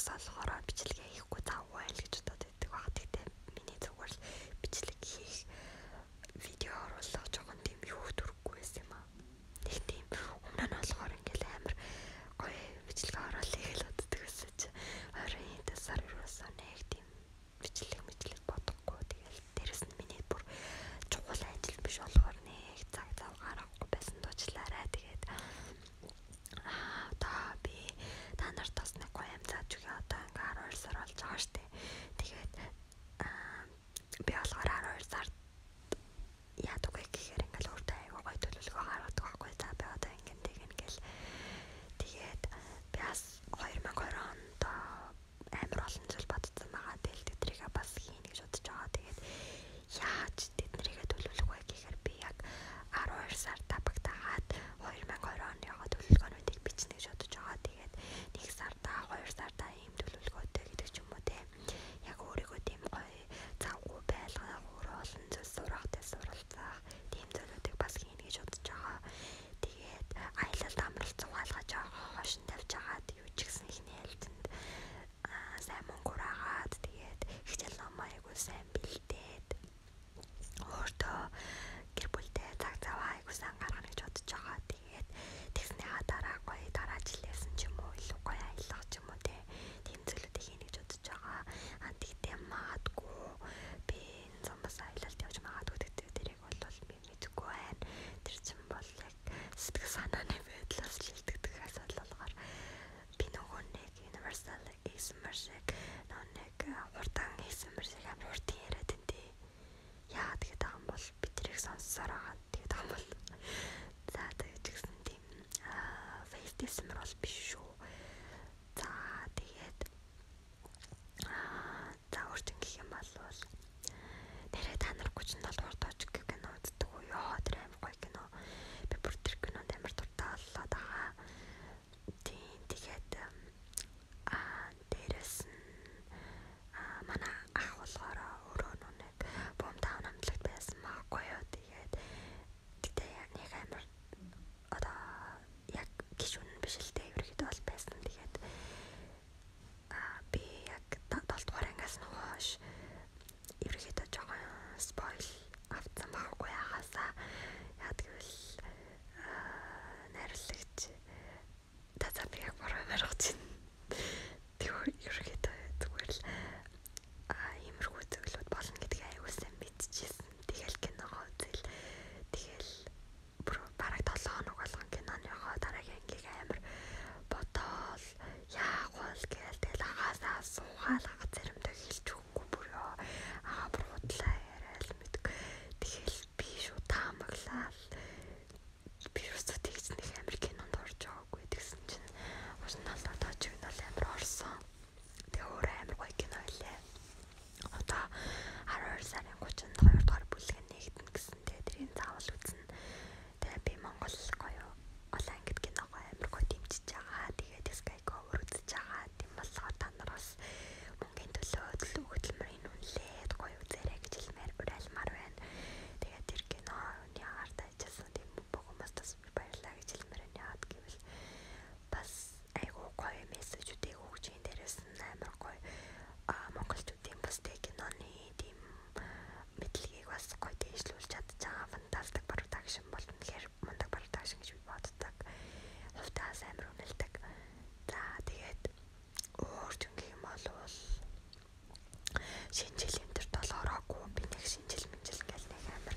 учраас болохоор бичлэгээ хийхгүй завгүй л гэж бодоод байдаг баг. Тэгтээ миний зүгээр л бичлэг хийх видео оруулах жоохон тийм юу төрөхгүй байсан юм аа. Нэг тийм өмнө нь болохоор ингээл амар гоё бичлэг оруулах гэж боддог байсан чи оройн тасаар юусаа нэг тийм бичлэг бодохгүй. Тэгэл дээрэс нь миний бүр чухал ажил биш болохоор нэг цаг зав гаргахгүй байсан дуучлаарай. Тэгээд одоо би та нарт бас нэг гоё юм зааж өгье. Одоо ингээ 12 сар болж байгаа штэ. Тэгээд би болохоор 12 сард яадаг вэ гэхээр ингээл өөртөө аягаа гоё төлөвлөгөө гаргадаг байхгүй. За би одоо ингээл тэгээд би бас 2020 онд амар олон зүйл бодсон байгаа. Тэгэл тэдрийг бас хийнэ гэж бодож байгаа. Тэгээд яаж тэднэрийгээ төлөвлөх вэ гэхээр би яг 12 сар табагтаагаад 2020 оныхоо төлөвлөгөөнүүдийг бичнэ гэж бодож байгаа. Тэгээд 1 сарда 2 сарда ийм төлөвлөгөөтэй гэдэг ч юм уу те. Яг өөрийгөө тийм гоё завгүй байлгах, өөрөө олон зүйл сурахтай суралцах тийм зүйлүүдийг бас хийнэ гэж бодож байгаа. Тэгээд аялалд амралт зугаалгаж байгаа, хошин тавьж агаад юу ч гэсэн ихний ээлжинд сайн мөнгөөр агаад тэгээд хичээл номоо айгуу сайн бэлдээд өөртөө гэр бүлтэй цаг зав айгуу сайн гаргана гэж бодож байгаа. Тэгээд тэгснийхаа дараа гоё дараа жилээс ч юм уу илүү гоё аялах ч юм уу те. Тийм зүйлүүдийг хийнэ гэж бодож байгаа. Тэгтээ магадгүй би энэ замбас аялалд явж магадгүй гэдэг тэрийг бол би мэдэхгүй байна. Тэр чинь бол яг сэтгэл санааны байдлаас шилждэг асуудал болохоор би нөгөө нэг universal ASMR шиг нэг хурдан ASMR шиг амар хурдан яриад энэ. Яа тэгээд байгаа юм бол би тэрийг сонссоор байгаа. Тэгээд байгаа юм бол за тэгээд гэсэн тийм face ASMR бол биш шүү. За тэгээд за өөртөө гэх юм бол нэрээ та нар 37 дугаар дооч кино үздэг үү? Яа тэр амар гоё кино. Би бүр тэр кинонд амар дуртай боллоо байгаа. Тийм тэгээд дээрэс нь манай ах болохоор өөрөө нэг бом таун амтлагт байсан маахгүй юу. Тэгээд тэгтээ яг амар одоо яг гişүн биш л дээ ерөөхдөө бол байсан. Тэгээд би яг 7 дугаар ангиас нь хойш ерөөхдөө жоохон спойл авсан байхгүй яхаасаа. Яг тэгвэл найрлагч тацаад яг бороо маргаж байна. Тэр ерөөхдөө зүгээр л иймэрхүү зөвлөд болно гэдгийг аягүй сайн мэдчихсэн. Тэгэл киногоо үзэл тэгэл бүр бараг 7 хоног болгон киноныхоо дараагийн ангийг амар бодоол яах вэ гээл тэгэл ахаасаа суугаал зэрэмдээ хэлж өгөхгүй бүр ёо бүр худлаа яриад мэдг. Тэгэл би шууд таамаглал би юусоо тэгж нэг амар кинонд орж байгаагүй тэгсэн чинь орсоналдаа таач нь бол амар орсон. Тэгээ өөр амар гоё кино хэлээ. Одоо 12 сарын 32 дугаар бүлэг нэгдэн гэсэн. Тэгээ тэрийг заавал үзнэ. Тэгээ би Монгол гоё олон ангид киного амар гоё дэмжиж байгаа. Тэгээд Sky Cover үзэж байгаа. Тийм болохоор та нар бас мөнгөний төлөө хөдөлмөрийн үнэлээд гоё үзээрэй гэж хэлмээр уриалмаар байна. Тэгээд тэр киноны арт ажилласан тийм бүх хүмүүстээс баярлалаа гэж хэлмээр байна. Яагаад гэвэл бас айгуу гоё мессежүүдийг өгч ин дээрээс нь амар гоё монголчуудын бас киноны тийм мэдлэгийг бас гоё дэвшлүүлж чадж байгаа. Фантастик продакшн бол үнэхээр мундаг продакшн гэж би боддог. Хувьдаас амар үнэлдэг. За тэгээд өөр ч гэх юм бол шинжил энэ төр толгороогүй би нэг шинжил гэл нэг амар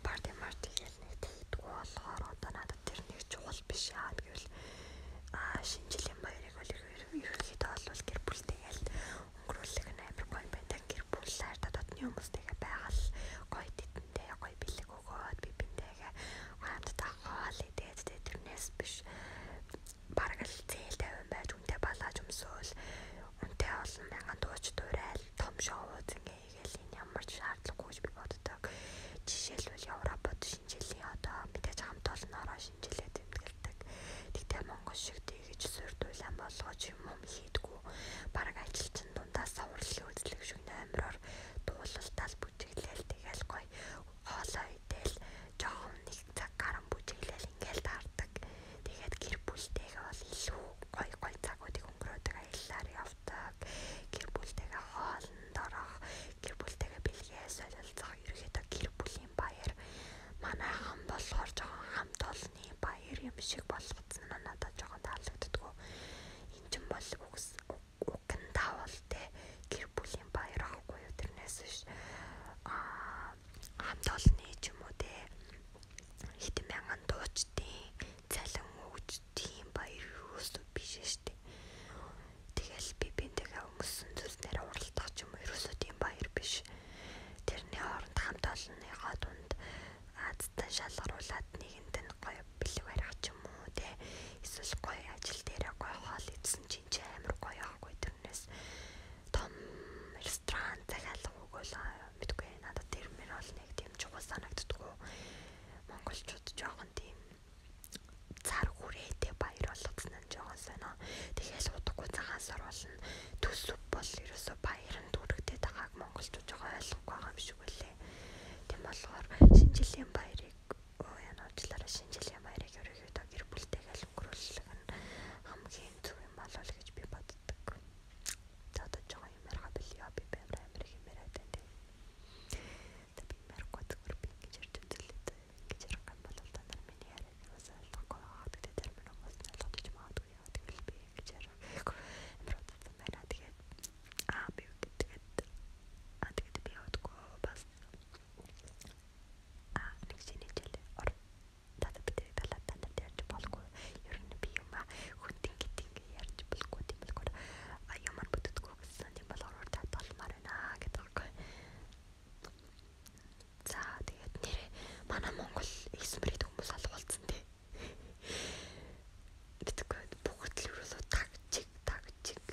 парти гэл нэг тэгдэггүй болохоор одоо надад тэр нэг чухал биш яа гэвэл шинжилийн баярыг бол ерөнхийдөө бол гэр бүлтэйгээл өнгөрүүлэх нь амар гоё байна. Гэр бүл хайртай дотны хүмүүстэйгээ байгаль гоё тэдэнтэй гоё бэлэг өгөөд би бинтэйгээ хамтдаа хоол идээд тэрнээс биш бараг л зээл 50 байж үнтэй балааж өмсөөл үнтэй олон мянган дууч дуурай том шоу үзэнгээ хийгээл энэ ямар ч шаардлагагүй гэж би боддог. Жишээлбэл Европод шинжилгээ одоо мэдээж хамт олноороо шинжилгээ тэмдэглэдэг. Тэгтээ Монгол шиг тэгж суурдуулан болгож юм хийдгүү. Бараг ажилчин дундаас савралын үзлэг шиг номероор дуулалтал бүжиглээл тэгэл гоё хоолоо идэл жоохон нэг цаг гарan бүжиглээл ингээл таардаг. Тэгээд гэр бүлтэйгээ бол илүү гоё цагуудыг өнгөрөөдөг аяллаар явдаг. жилийн баярыг яна уучлаарай шинэ жилийн баярыг ерөөхдөө гэр бүлтэйгээ өнгөрүүлэх нь хамгийн зөв юм болов уу гэж би боддог. Одоо жоохон юм ярих билээ би баймар амир хэмээрээд байна тийм. Би мэрэггүй зүгээр би ингэж ярьж үзлээ. Ингэж ярих юм бол та нар миний яриаг бас ойлгохгүй байгаа. Тэгээд тэр минь хүмүүс нь ойлгож магадгүй яа. Тэгэл би ингэж ярих амир удаа байна. Тэгээд би тэгээд би удахгүй бас нэг шинэ жилээ ор тата бидний талаа танад ярьж болохгүй. Ер нь би юм хүндин гэдэг ярьж болохгүй тийм болохоор ямар бүтдэггүй гэсэн тийм болохоор татгалмаар байна гэдэг. За тэгээд нэрээ манай Монгол эсмэрийн хүмүүс алгуулсан тий. Битгүй бүгд л ерөөсөө тагчиг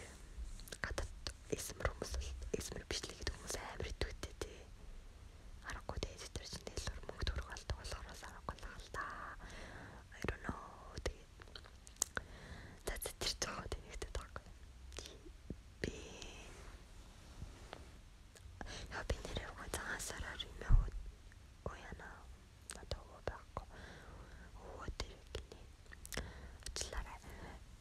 гадаад эсмэр хүмүүс бол эсмэр биш л гэдэг хүмүүс амар идэвхтэй тий. Аргагүй дээ тэр чинь дэлгэр мөнгө төрөх алдаг болохоор аргагүй л хаал та. I don't know тэгээд за тэр жоохон тэнэгтэй таахгүй. Би нэрээ гоо цагаасараар юм яа. Уяна надад байхгүй. Тэр гинэ. Ачлаарай.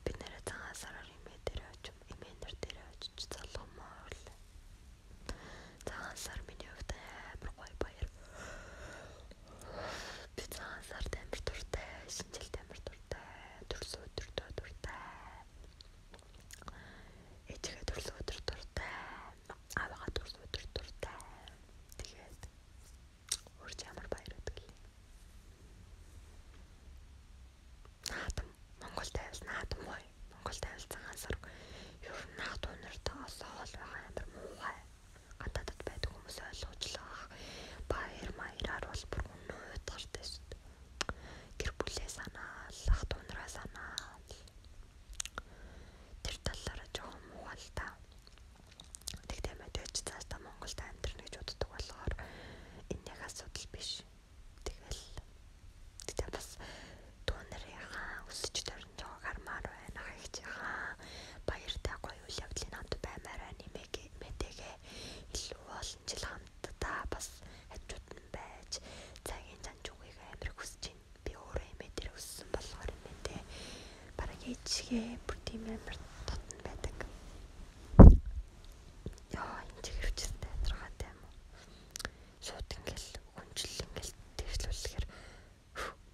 Би нэрээ цагаасараар имээ дээр очив. Имээнэр дээр очиж залгамаар л. Цагаасар миний хувьд амар гоё баяр. Би цагаасар амар дуртай. Шинжилт амар дуртай. Төрсөн өдөртөө дуртай. Ээжигээ төрсөн өдөр дуртай. Аваагаа төрсөн өдөр дуртай. Тэгээд урьд ямар баяр өгдөг юм. Наадам Монгол тайвал наадам гоё. Монгол тайвал цагаасар. Ер нь наадам нартаас хоол байгаа амар муухай. Гадаадд байдаг хүмүүс ойлгочлаа. Баяр бол бүр өнөөд гартай шүү дээ. Гэр бүлээ санаал, ах дүүнраа санаал. Тэр талаараа жоохон муухай л та. Тэгтээ мэдээж цаашдаа Монголд амьдрах гэж боддог болохоор энэ нэг асуудал биш. Тэгтээ бас дүүнэрийнхаа өсөж төрн жоо гармаар байна. Хаагчийнхаа баяртай гоё үйл явдлын хамт баймаар нэмээгээ илүү олон жил хамтдаа бас хажууд нь байж цагийн занжуугийг амир хүсэж байна. Би өөрөө эмээ дээр өссөн болохоор юм ээ. Бараг ээжигээ бүр тийм амир татна байдаг. Яа энэ чигэрчтэй амирхаатай юм уу? Шууд ингээл хүнжил ингээл дэвшлүүлэхээр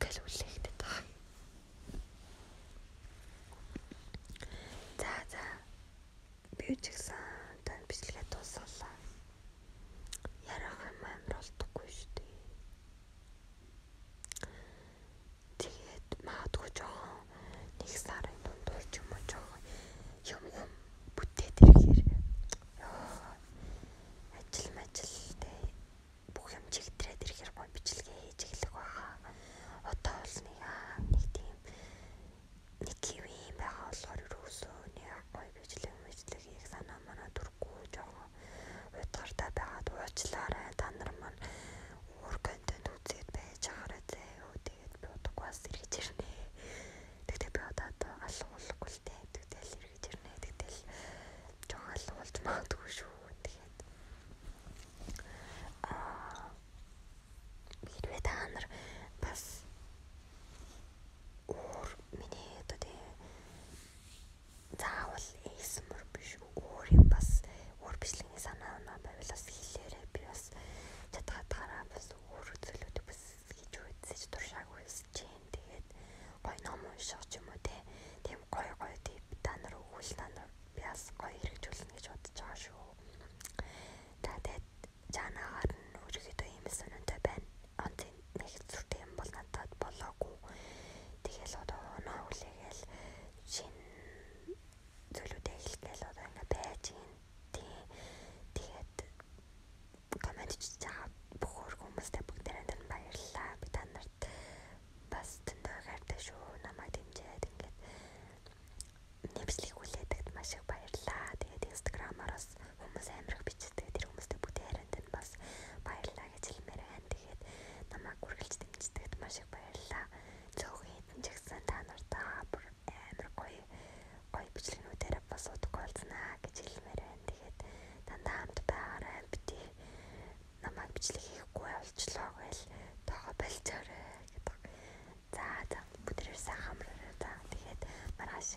гэл үлээхтэй таа. За би ч гэсэн тань бичлэгээ дуусгалаа. Ярах юм амар олдохгүй шүү дээ. Тэгээд магадгүй жоохон нэг сарын дундуур ч юм уу жоохон Зөөрэ гэдэг. За бүгдээрээ сайн хамраарай та. Тэгээд маргааш